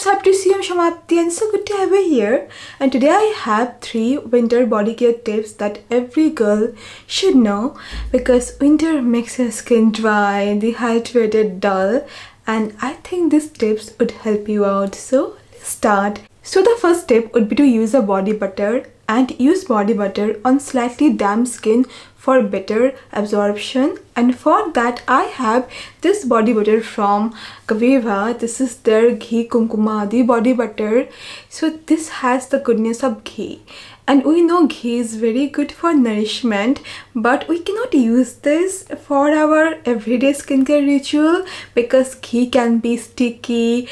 Saptisium Shamati, and so good to have you here. And today I have 3 winter body care tips that every girl should know, because winter makes your skin dry, dehydrated, dull, and I think these tips would help you out. So let's start. So the first tip would be to use a body butter, and use body butter on slightly damp skin for better absorption. And for that I have this body butter from Kapiva. This is their Ghee Kumkumadi body butter. So this has the goodness of ghee, and we know ghee is very good for nourishment, but we cannot use this for our everyday skincare ritual because ghee can be sticky,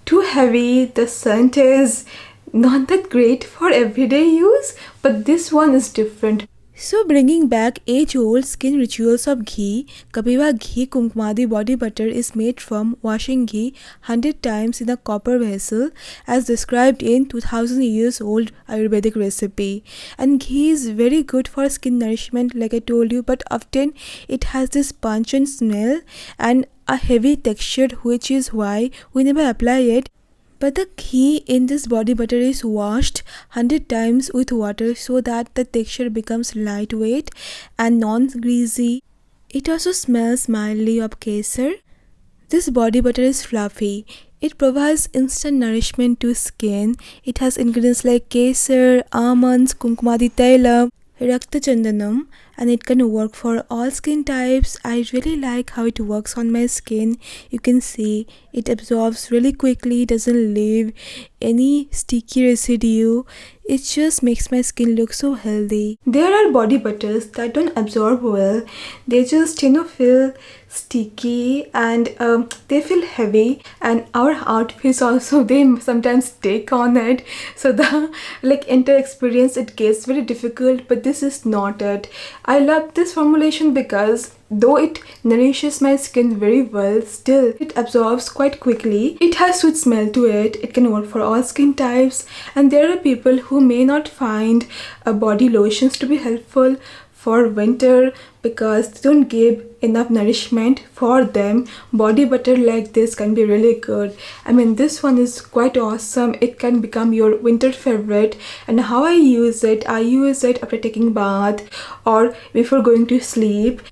too heavy, the scent is not that great for everyday use, but this one is different. So bringing back age-old skin rituals of ghee, Kapiva Ghee Kumkumadi body butter is made from washing ghee 100 times in a copper vessel as described in 2000 years old Ayurvedic recipe. And ghee is very good for skin nourishment like I told you, but often it has this pungent smell and a heavy texture, which is why we never apply it. But the ghee in this body butter is washed 100 times with water so that the texture becomes lightweight and non-greasy. It also smells mildly of kesar. This body butter is fluffy. It provides instant nourishment to skin. It has ingredients like kesar, almonds, Kumkumadi tailam, Rakta Chandanam, and it can work for all skin types. I really like how it works on my skin. You can see it absorbs really quickly, doesn't leave any sticky residue. It just makes my skin look so healthy. There are body butters that don't absorb well. They just feel sticky and they feel heavy, and our outfits also, they sometimes take on it, so the entire experience, it gets very difficult. But this is not it. I love this formulation because though it nourishes my skin very well, still it absorbs quite quickly. It has sweet smell to it. It can work for all skin types, and there are people who may not find body lotions to be helpful for winter because they don't give enough nourishment for them. Body butter like this can be really good. I mean, this one is quite awesome. It can become your winter favorite. And how I use it after taking bath or before going to sleep.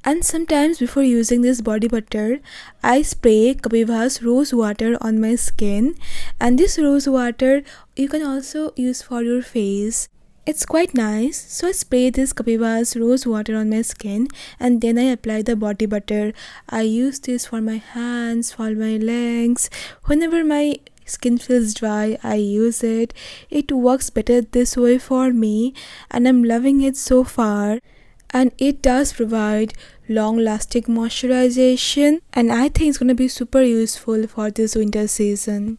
And sometimes before using this body butter, I spray Kapiva's rose water on my skin. And this rose water you can also use for your face. It's quite nice. So I spray this Kapiva's rose water on my skin, and then I apply the body butter. I use this for my hands, for my legs. Whenever my skin feels dry, I use it. It works better this way for me, and I'm loving it so far. And it does provide long-lasting moisturization, and I think it's gonna be super useful for this winter season.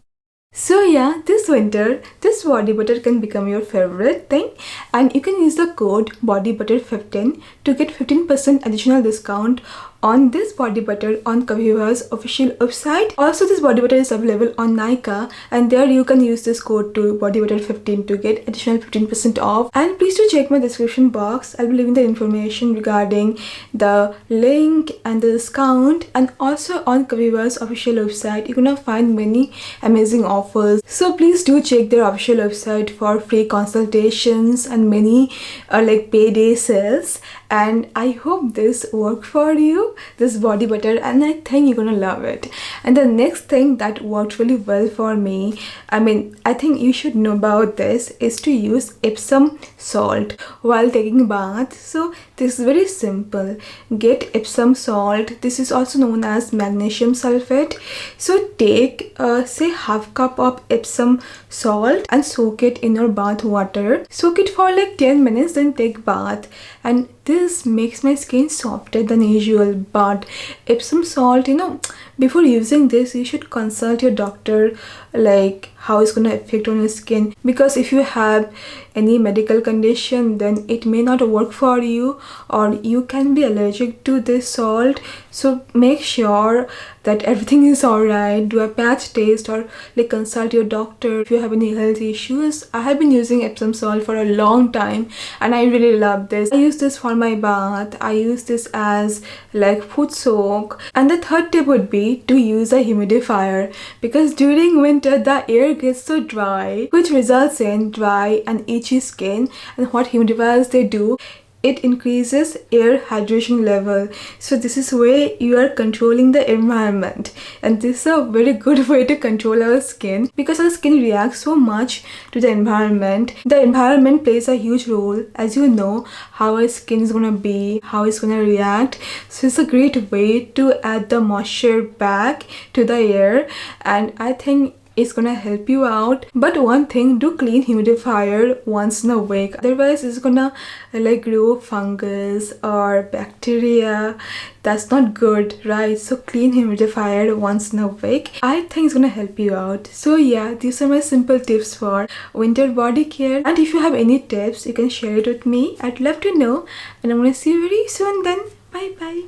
So yeah, this winter, this body butter can become your favorite thing, and you can use the code BODYBUTTER15 to get 15% additional discount on this body butter on Kapiva's official website. Also, this body butter is available on Nykaa, and there you can use this code to BODYBUTTER15 to get additional 15% off. And please do check my description box. I'll be leaving the information regarding the link and the discount. And also on Kapiva's official website, you're gonna find many amazing offers. So please do check their official website for free consultations and many payday sales. And I hope this worked for you, this body butter, and I think you're gonna love it. And the next thing that worked really well for me, I think you should know about this, is to use epsom salt while taking bath. So this is very simple. Get epsom salt. This is also known as magnesium sulfate. So take say half cup of epsom salt and soak it in your bath water. Soak it for 10 minutes, then take bath. And this makes my skin softer than usual. But epsom salt, before using this, you should consult your doctor how it's gonna affect on your skin, because if you have any medical condition, then it may not work for you, or you can be allergic to this salt. So make sure that everything is alright. Do a patch test or consult your doctor if you have any health issues. I have been using epsom salt for a long time, and I really love this. I use this for my bath. I use this as foot soak. And the third tip would be way to use a humidifier, because during winter the air gets so dry, which results in dry and itchy skin. And what humidifiers they do, it increases air hydration level. So this is where you are controlling the environment, and this is a very good way to control our skin, because our skin reacts so much to the environment. The environment plays a huge role, as you know, how our skin is gonna be, how it's gonna react. So it's a great way to add the moisture back to the air, and I think it's gonna help you out. But one thing, do clean humidifier once in a week, otherwise it's gonna like grow fungus or bacteria. That's not good, right? So clean humidifier once in a week. I think it's gonna help you out. So yeah, these are my simple tips for winter body care, and if you have any tips you can share it with me. I'd love to know, and I'm gonna see you very soon then. Bye bye.